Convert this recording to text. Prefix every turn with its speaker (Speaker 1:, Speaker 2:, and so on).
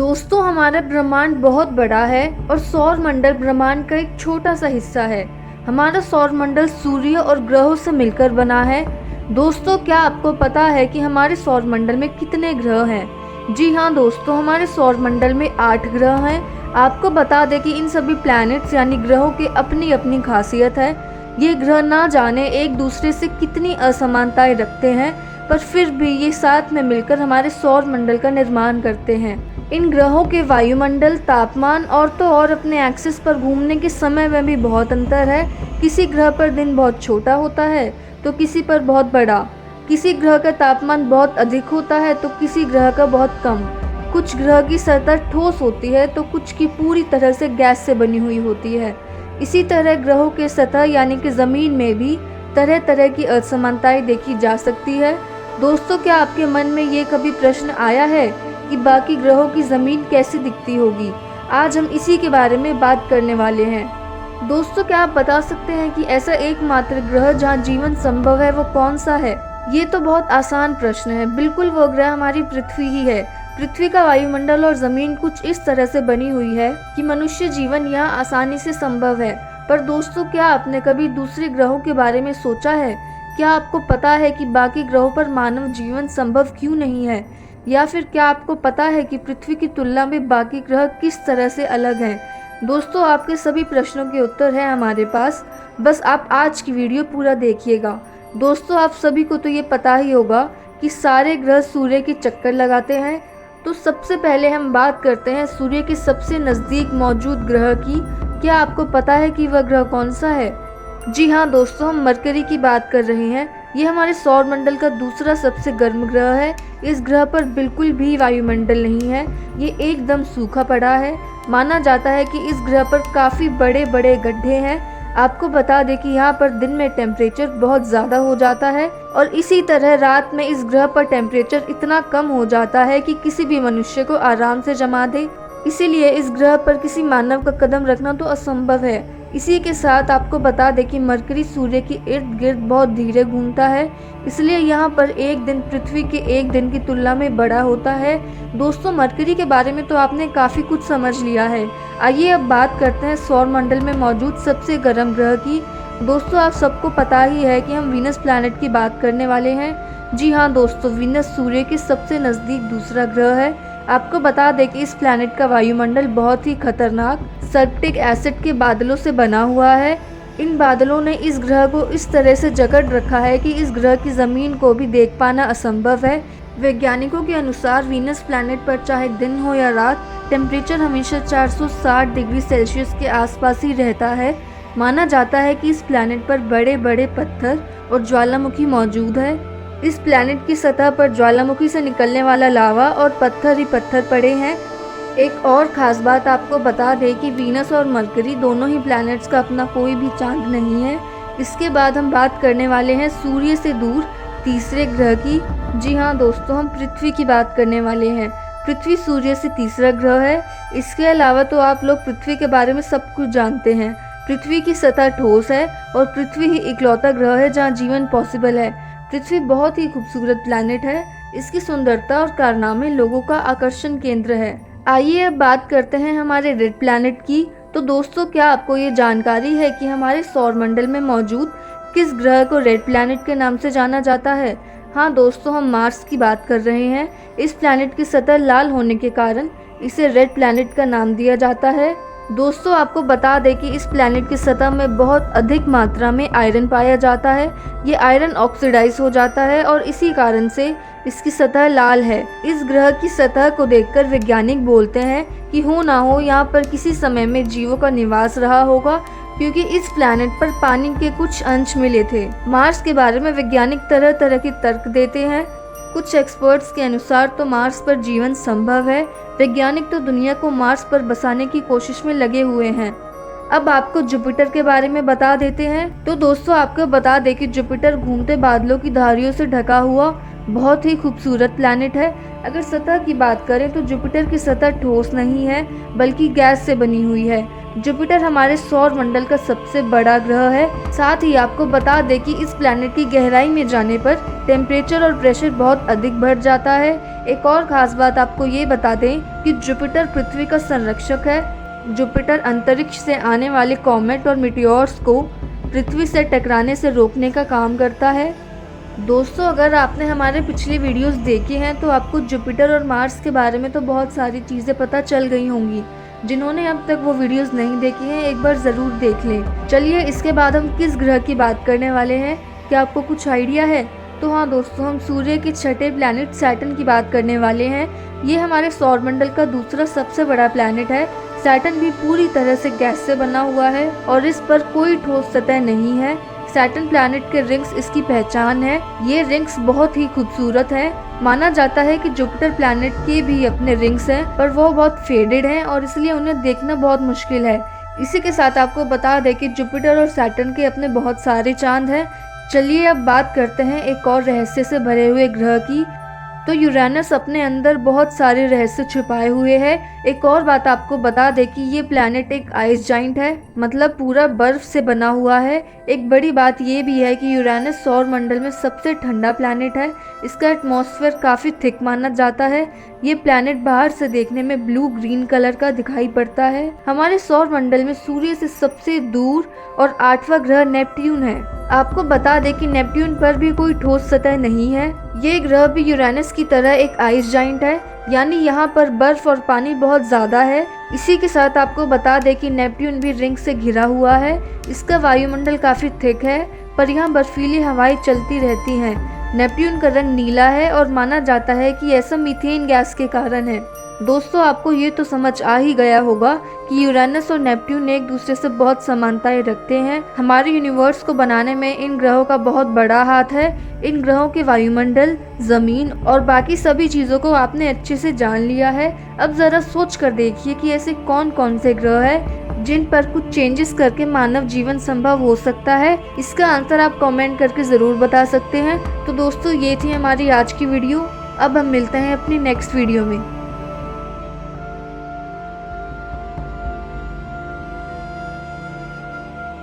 Speaker 1: दोस्तों, हमारा ब्रह्मांड बहुत बड़ा है और सौर मंडल ब्रह्मांड का एक छोटा सा हिस्सा है। हमारा सौर मंडल सूर्य और ग्रहों से मिलकर बना है। दोस्तों, क्या आपको पता है कि हमारे सौर मंडल में कितने ग्रह हैं? जी हाँ दोस्तों, हमारे सौर मंडल में 8 ग्रह हैं। आपको बता दें कि इन सभी प्लैनेट्स यानी ग्रहों की अपनी अपनी खासियत है। ये ग्रह ना जाने एक दूसरे से कितनी असमानताएं रखते हैं, पर फिर भी ये साथ में मिलकर हमारे सौर मंडल का निर्माण करते हैं। इन ग्रहों के वायुमंडल, तापमान और तो और अपने एक्सिस पर घूमने के समय में भी बहुत अंतर है। किसी ग्रह पर दिन बहुत छोटा होता है तो किसी पर बहुत बड़ा। किसी ग्रह का तापमान बहुत अधिक होता है तो किसी ग्रह का बहुत कम। कुछ ग्रह की सतह ठोस होती है तो कुछ की पूरी तरह से गैस से बनी हुई होती है। इसी तरह ग्रहों के सतह यानी कि ज़मीन में भी तरह तरह की असमानताएं देखी जा सकती है। दोस्तों, क्या आपके मन में ये कभी प्रश्न आया है कि बाकी ग्रहों की ज़मीन कैसी दिखती होगी? आज हम इसी के बारे में बात करने वाले हैं। दोस्तों, क्या आप बता सकते हैं कि ऐसा एकमात्र ग्रह जहां जीवन संभव है वो कौन सा है? ये तो बहुत आसान प्रश्न है। बिल्कुल, वो ग्रह हमारी पृथ्वी ही है। पृथ्वी का वायुमंडल और ज़मीन कुछ इस तरह से बनी हुई है कि मनुष्य जीवन यहाँ आसानी से संभव है। पर दोस्तों, क्या आपने कभी दूसरे ग्रहों के बारे में सोचा है? क्या आपको पता है कि बाकी ग्रहों पर मानव जीवन संभव क्यों नहीं है? या फिर क्या आपको पता है कि पृथ्वी की तुलना में बाकी ग्रह किस तरह से अलग हैं? दोस्तों, आपके सभी प्रश्नों के उत्तर हैं हमारे पास। बस आप आज की वीडियो पूरा देखिएगा। दोस्तों, आप सभी को तो ये पता ही होगा कि सारे ग्रह सूर्य के चक्कर लगाते हैं। तो सबसे पहले हम बात करते हैं सूर्य के सबसे नज़दीक मौजूद ग्रह की। क्या आपको पता है कि वह ग्रह कौन सा है? जी हाँ दोस्तों, हम मरकरी की बात कर रहे हैं। ये हमारे सौर मंडल का दूसरा सबसे गर्म ग्रह है। इस ग्रह पर बिल्कुल भी वायुमंडल नहीं है। ये एकदम सूखा पड़ा है। माना जाता है कि इस ग्रह पर काफ़ी बड़े बड़े गड्ढे हैं। आपको बता दें कि यहाँ पर दिन में टेम्परेचर बहुत ज़्यादा हो जाता है और इसी तरह रात में इस ग्रह पर टेम्परेचर इतना कम हो जाता है कि किसी भी मनुष्य को आराम से जमा दे। इसीलिए इस ग्रह पर किसी मानव का कदम रखना तो असंभव है। इसी के साथ आपको बता दें कि मरकरी सूर्य के इर्द गिर्द बहुत धीरे घूमता है, इसलिए यहाँ पर एक दिन पृथ्वी के एक दिन की तुलना में बड़ा होता है। दोस्तों, मरकरी के बारे में तो आपने काफ़ी कुछ समझ लिया है। आइए अब बात करते हैं सौर मंडल में मौजूद सबसे गर्म ग्रह की। दोस्तों, आप सबको पता ही है कि हम वीनस प्लैनेट की बात करने वाले हैं। जी हाँ दोस्तों, वीनस सूर्य के सबसे नज़दीक दूसरा ग्रह है। आपको बता दें कि इस प्लैनेट का वायुमंडल बहुत ही खतरनाक सल्फ्यूरिक एसिड के बादलों से बना हुआ है। इन बादलों ने इस ग्रह को इस तरह से जकड़ रखा है कि इस ग्रह की ज़मीन को भी देख पाना असंभव है। वैज्ञानिकों के अनुसार वीनस प्लैनेट पर चाहे दिन हो या रात, टेम्परेचर हमेशा 460 डिग्री सेल्सियस के आसपास ही रहता है। माना जाता है कि इस प्लैनेट पर बड़े बड़े पत्थर और ज्वालामुखी मौजूद है। इस प्लैनेट की सतह पर ज्वालामुखी से निकलने वाला लावा और पत्थर ही पत्थर पड़े हैं। एक और ख़ास बात आपको बता दें कि वीनस और मरकरी दोनों ही प्लैनेट्स का अपना कोई भी चांद नहीं है। इसके बाद हम बात करने वाले हैं सूर्य से दूर तीसरे ग्रह की। जी हाँ दोस्तों, हम पृथ्वी की बात करने वाले हैं। पृथ्वी सूर्य से तीसरा ग्रह है। इसके अलावा तो आप लोग पृथ्वी के बारे में सब कुछ जानते हैं। पृथ्वी की सतह ठोस है और पृथ्वी ही इकलौता ग्रह है जहाँ जीवन पॉसिबल है। पृथ्वी बहुत ही खूबसूरत प्लैनेट है। इसकी सुंदरता और कारनामे लोगों का आकर्षण केंद्र है। आइए अब बात करते हैं हमारे रेड प्लैनेट की। तो दोस्तों, क्या आपको ये जानकारी है कि हमारे सौर मंडल में मौजूद किस ग्रह को रेड प्लैनेट के नाम से जाना जाता है? हाँ दोस्तों, हम मार्स की बात कर रहे हैं। इस प्लैनेट की सतह लाल होने के कारण इसे रेड प्लैनेट का नाम दिया जाता है। दोस्तों, आपको बता दें कि इस प्लैनेट की सतह में बहुत अधिक मात्रा में आयरन पाया जाता है। ये आयरन ऑक्सीडाइज हो जाता है और इसी कारण से इसकी सतह लाल है। इस ग्रह की सतह को देखकर वैज्ञानिक बोलते हैं कि हो ना हो यहाँ पर किसी समय में जीवों का निवास रहा होगा, क्योंकि इस प्लैनेट पर पानी के कुछ अंश मिले थे। मार्स के बारे में वैज्ञानिक तरह तरह के तर्क देते हैं। कुछ एक्सपर्ट्स के अनुसार तो मार्स पर जीवन संभव है। वैज्ञानिक तो दुनिया को मार्स पर बसाने की कोशिश में लगे हुए हैं। अब आपको जुपिटर के बारे में बता देते हैं। तो दोस्तों, आपको बता दें कि जुपिटर घूमते बादलों की धारियों से ढका हुआ बहुत ही खूबसूरत प्लैनेट है। अगर सतह की बात करें तो जुपिटर की सतह ठोस नहीं है बल्कि गैस से बनी हुई है। जुपिटर हमारे सौर मंडल का सबसे बड़ा ग्रह है। साथ ही आपको बता दें कि इस प्लैनेट की गहराई में जाने पर टेम्परेचर और प्रेशर बहुत अधिक बढ़ जाता है। एक और खास बात आपको ये बता दें कि जुपिटर पृथ्वी का संरक्षक है। जुपिटर अंतरिक्ष से आने वाले कॉमेट और मिटियोर्स को पृथ्वी से टकराने से रोकने का काम करता है। दोस्तों, अगर आपने हमारे पिछले वीडियोस देखे हैं तो आपको जुपिटर और मार्स के बारे में तो बहुत सारी चीज़ें पता चल गई होंगी। जिन्होंने अब तक वो वीडियोस नहीं देखी हैं, एक बार ज़रूर देख लें। चलिए, इसके बाद हम किस ग्रह की बात करने वाले हैं, क्या आपको कुछ आइडिया है? तो हाँ दोस्तों, हम सूर्य के छठे प्लैनेट सैटर्न की बात करने वाले हैं। ये हमारे सौरमंडल का दूसरा सबसे बड़ा प्लैनेट है। सैटर्न भी पूरी तरह से गैस से बना हुआ है और इस पर कोई ठोस सतह नहीं है। सैटर्न प्लैनेट के रिंग्स इसकी पहचान है। ये रिंग्स बहुत ही खूबसूरत हैं। माना जाता है कि जुपिटर प्लैनेट के भी अपने रिंग्स हैं, पर वो बहुत फेडेड हैं और इसलिए उन्हें देखना बहुत मुश्किल है। इसी के साथ आपको बता दें कि जुपिटर और सैटर्न के अपने बहुत सारे चांद हैं। चलिए अब बात करते हैं एक और रहस्य से भरे हुए ग्रह की। तो यूरेनस अपने अंदर बहुत सारे रहस्य छुपाए हुए है। एक और बात आपको बता दें कि ये प्लैनेट एक आइस जाइंट है, मतलब पूरा बर्फ से बना हुआ है। एक बड़ी बात ये भी है कि यूरेनस सौर मंडल में सबसे ठंडा प्लैनेट है। इसका एटमॉस्फेयर काफ़ी थिक माना जाता है। ये प्लैनेट बाहर से देखने में ब्लू ग्रीन कलर का दिखाई पड़ता है। हमारे सौर मंडल में सूर्य से सबसे दूर और 8वां ग्रह नेपट्यून है। आपको बता दें कि नेपट्यून पर भी कोई ठोस सतह नहीं है। ये ग्रह भी यूरेनस की तरह एक आइस जाइंट है, यानी यहाँ पर बर्फ और पानी बहुत ज़्यादा है। इसी के साथ आपको बता दें कि नेपट्यून भी रिंग से घिरा हुआ है। इसका वायुमंडल काफ़ी थिक है, पर यहाँ बर्फीली हवाएं चलती रहती हैं। नेपट्यून का रंग नीला है और माना जाता है कि ऐसा मीथेन गैस के कारण है। दोस्तों, आपको ये तो समझ आ ही गया होगा कि यूरेनस और नेपट्यून एक दूसरे से बहुत समानताएं रखते हैं। हमारे यूनिवर्स को बनाने में इन ग्रहों का बहुत बड़ा हाथ है। इन ग्रहों के वायुमंडल, जमीन और बाकी सभी चीज़ों को आपने अच्छे से जान लिया है। अब ज़रा सोच कर देखिए कि ऐसे कौन कौन से ग्रह हैं जिन पर कुछ चेंजेस करके मानव जीवन संभव हो सकता है। इसका आंसर आप कमेंट करके ज़रूर बता सकते हैं। तो दोस्तों, ये थी हमारी आज की वीडियो। अब हम मिलते हैं अपनी नेक्स्ट वीडियो में।